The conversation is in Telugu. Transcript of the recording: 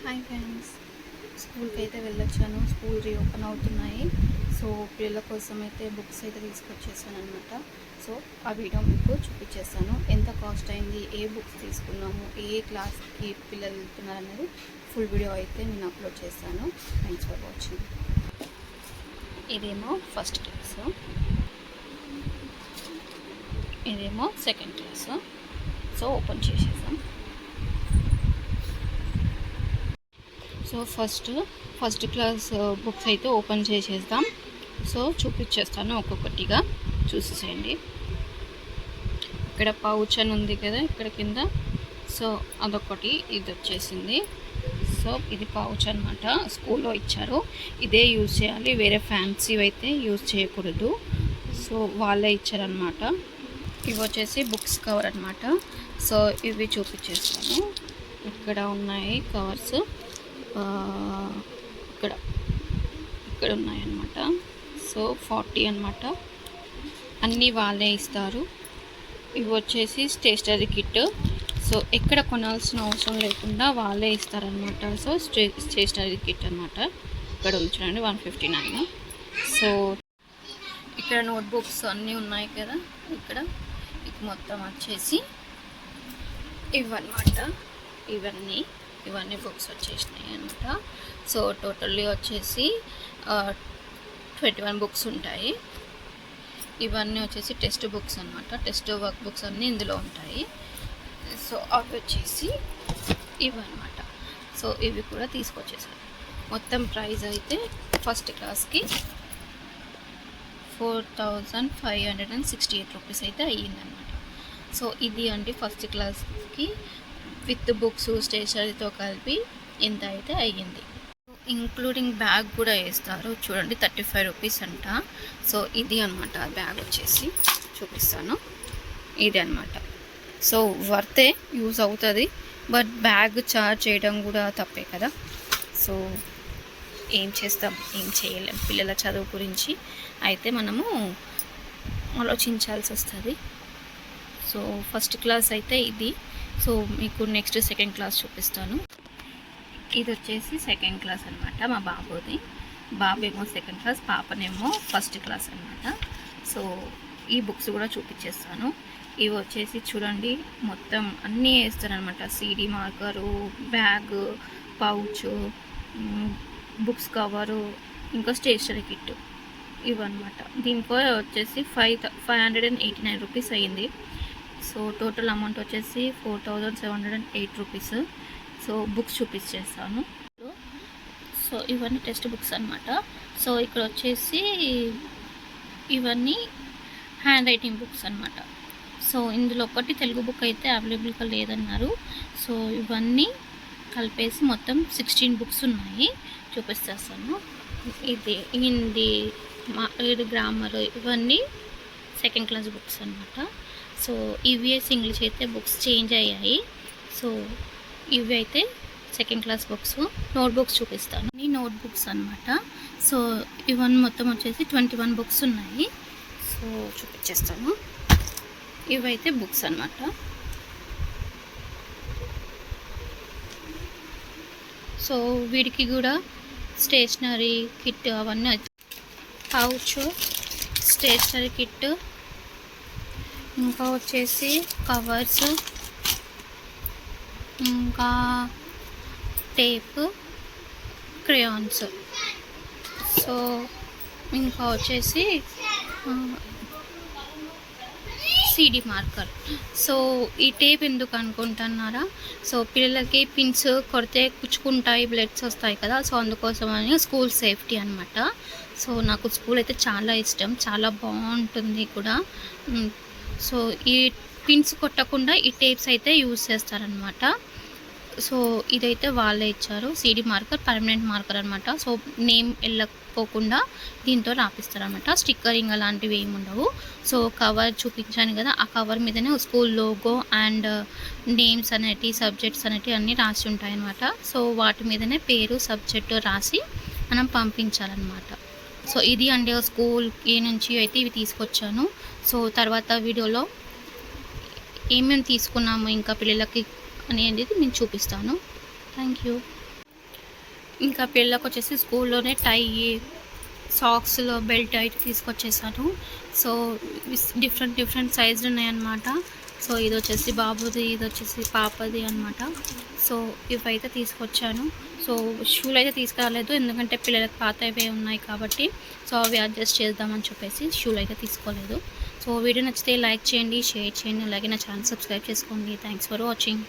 హాయ్ ఫ్రెండ్స్, స్కూల్కి అయితే వెళ్ళొచ్చాను. స్కూల్ రీఓపెన్ అవుతున్నాయి. సో పిల్లల కోసం అయితే బుక్స్ అయితే తీసుకొచ్చేసాను అనమాట. సో ఆ వీడియో మీకు చూపించేస్తాను. ఎంత కాస్ట్ అయింది, ఏ బుక్స్ తీసుకున్నాము, ఏ క్లాస్కి పిల్లలు వెళ్తున్నారు అనేది ఫుల్ వీడియో అయితే నేను అప్లోడ్ చేస్తాను. Thanks for watching. ఇదేమో ఫస్ట్ క్లాసు, ఇదేమో సెకండ్ క్లాసు. సో ఓపెన్ చేసేసాం. సో ఫస్ట్ క్లాస్ బుక్స్ అయితే ఓపెన్ చేసేద్దాం. సో చూపించేస్తాను ఒక్కొక్కటిగా, చూసేసేయండి. ఇక్కడ పౌచ్ అని ఉంది కదా ఇక్కడ కింద. సో అదొకటి, ఇది వచ్చేసింది. సో ఇది పౌచ్ అనమాట, స్కూల్లో ఇచ్చారు. ఇదే యూజ్ చేయాలి, వేరే ఫ్యాన్సీ అయితే యూజ్ చేయకూడదు. సో వాళ్ళే ఇచ్చారనమాట. ఇవి వచ్చేసి బుక్స్ కవర్ అనమాట. సో ఇవి చూపించేస్తాను. ఇక్కడ ఉన్నాయి కవర్స్, ఇక్కడ ఉన్నాయన్నమాట. సో 40 అనమాట, అన్నీ వాళ్ళే ఇస్తారు. ఇవి వచ్చేసి స్టేషనరీ కిట్. సో ఎక్కడ కొనాల్సిన అవసరం లేకుండా వాళ్ళే ఇస్తారనమాట. సో స్టేషనరీ కిట్ అనమాట. ఇక్కడ ఉంచండి 159. సో ఇక్కడ నోట్బుక్స్ అన్నీ ఉన్నాయి కదా. ఇక్కడ మొత్తం వచ్చేసి ఇవన్నమాట. ఇవన్నీ బుక్స్ వచ్చేసినాయి అనమాట. సో టోటల్లీ వచ్చేసి 21 బుక్స్ ఉంటాయి. ఇవన్నీ వచ్చేసి టెక్స్ట్ బుక్స్ అనమాట. టెక్స్ట్ వర్క్ బుక్స్ అన్నీ ఇందులో ఉంటాయి. సో అవి వచ్చేసి ఇవన్నమాట. సో ఇవి కూడా తీసుకొచ్చేసాను. మొత్తం ప్రైస్ అయితే ఫస్ట్ క్లాస్కి 4568 రూపీస్ అయితే అయ్యిందనమాట. సో ఇది అండి ఫస్ట్ క్లాస్కి విత్ బుక్స్ స్టేషనరీతో కలిపి ఎంత అయితే అయ్యింది. ఇంక్లూడింగ్ బ్యాగ్ కూడా వేస్తారు చూడండి, 35 రూపీస్ అంట. సో ఇది అనమాట బ్యాగ్ వచ్చేసి, చూపిస్తాను. ఇది అనమాట. సో వర్తే, యూజ్ అవుతుంది. బట్ బ్యాగ్ చార్జ్ చేయడం కూడా తప్పే కదా. సో ఏం చేస్తాం, ఏం చేయలేం. పిల్లల చదువు గురించి అయితే మనము ఆలోచించాల్సి వస్తుంది. సో ఫస్ట్ క్లాస్ అయితే ఇది. సో మీకు నెక్స్ట్ సెకండ్ క్లాస్ చూపిస్తాను. ఇది వచ్చేసి సెకండ్ క్లాస్ అనమాట, మా బాబుది. బాబేమో సెకండ్ క్లాస్, పాపనేమో ఫస్ట్ క్లాస్ అనమాట. సో ఈ బుక్స్ కూడా చూపించేస్తాను. ఇవి వచ్చేసి చూడండి, మొత్తం అన్నీ వేస్తారనమాట. CD marker, bag, pouch, books cover, ఇంకా స్టేషనరీ కిట్, ఇవన్నమాట. దీనికో వచ్చేసి 589 రూపీస్ అయ్యింది. సో టోటల్ అమౌంట్ వచ్చేసి 4708 రూపీస్. సో బుక్స్ చూపించేస్తాను. సో ఇవన్నీ టెక్స్ట్ బుక్స్ అనమాట. సో ఇక్కడ వచ్చేసి ఇవన్నీ హ్యాండ్ రైటింగ్ బుక్స్ అనమాట. సో ఇందులో ఒకటి తెలుగు బుక్ అయితే అవైలబుల్గా లేదన్నారు. సో ఇవన్నీ కలిపేసి మొత్తం 16 బుక్స్ ఉన్నాయి, చూపిస్తాను. ఇది హిందీ, గ్రామర్, ఇవన్నీ సెకండ్ క్లాస్ బుక్స్ అనమాట. సో ఈవీఎస్ ఇంగ్లీష్ అయితే బుక్స్ చేంజ్ అయ్యాయి. సో ఇవి అయితే సెకండ్ క్లాస్ బుక్స్. నోట్బుక్స్ చూపిస్తాను. ఈ నోట్బుక్స్ అనమాట. సో ఇవన్నీ మొత్తం వచ్చేసి 21 బుక్స్ ఉన్నాయి. సో చూపించేస్తాను. ఇవైతే బుక్స్ అనమాట. సో వీడికి కూడా స్టేషనరీ కిట్ అవన్నీ, పౌచ్, స్టేషనరీ కిట్, ఇంకా వచ్చేసి కవర్స్, ఇంకా టేప్, క్రేయాన్స్. సో ఇంకా వచ్చేసి CD మార్కర్. సో ఈ టేప్ ఎందుకు అనుకుంటున్నారా? సో పిల్లలకి పిన్స్ కొడితే కుచ్చుకుంటాయి, బ్లడ్స్ వస్తాయి కదా. సో అందుకోసమని స్కూల్ సేఫ్టీ అనమాట. సో నాకు స్కూల్ అయితే చాలా ఇష్టం, చాలా బాగుంటుంది కూడా. సో ఈ పిన్స్ కొట్టకుండా ఈ టేప్స్ అయితే యూజ్ చేస్తారనమాట. సో ఇదైతే వాళ్ళే ఇచ్చారు. CD మార్కర్, పర్మనెంట్ మార్కర్ అనమాట. సో నేమ్ వెళ్ళకపోకుండా దీంతో రాపిస్తారనమాట. స్టిక్కరింగ్ అలాంటివి ఏమి ఉండవు. సో కవర్ చూపించాను కదా, ఆ కవర్ మీదనే స్కూల్ లోగో అండ్ నేమ్స్ అనేటి, సబ్జెక్ట్స్ అనేటివి అన్నీ రాసి ఉంటాయి అనమాట. సో వాటి మీదనే పేరు, సబ్జెక్టు రాసి మనం పంపించాలన్నమాట. సో ఇది అంటే స్కూల్ నుంచి అయితే ఇవి తీసుకొచ్చాను. సో తర్వాత వీడియోలో ఏమేమి తీసుకున్నాము ఇంకా పిల్లలకి అనేది నేను చూపిస్తాను. Thank you. ఇంకా పిల్లలకు వచ్చేసి స్కూల్లోనే టై, సాక్స్లో బెల్ట్ అయితే తీసుకొచ్చేసాను. సో డిఫరెంట్ సైజులు ఉన్నాయన్నమాట. సో ఇది వచ్చేసి బాబుది, ఇది వచ్చేసి పాపది అనమాట. సో ఇవైతే తీసుకొచ్చాను. సో షూలు అయితే తీసుకురాలేదు, ఎందుకంటే పిల్లలకు పాతవే ఉన్నాయి కాబట్టి సో అవి అడ్జస్ట్ చేద్దామని చెప్పేసి షూలు అయితే తీసుకోలేదు. సో వీడియో నచ్చితే లైక్ చేయండి, షేర్ చేయండి, అలాగే నా ఛానల్ సబ్స్క్రైబ్ చేసుకోండి. Thanks for watching.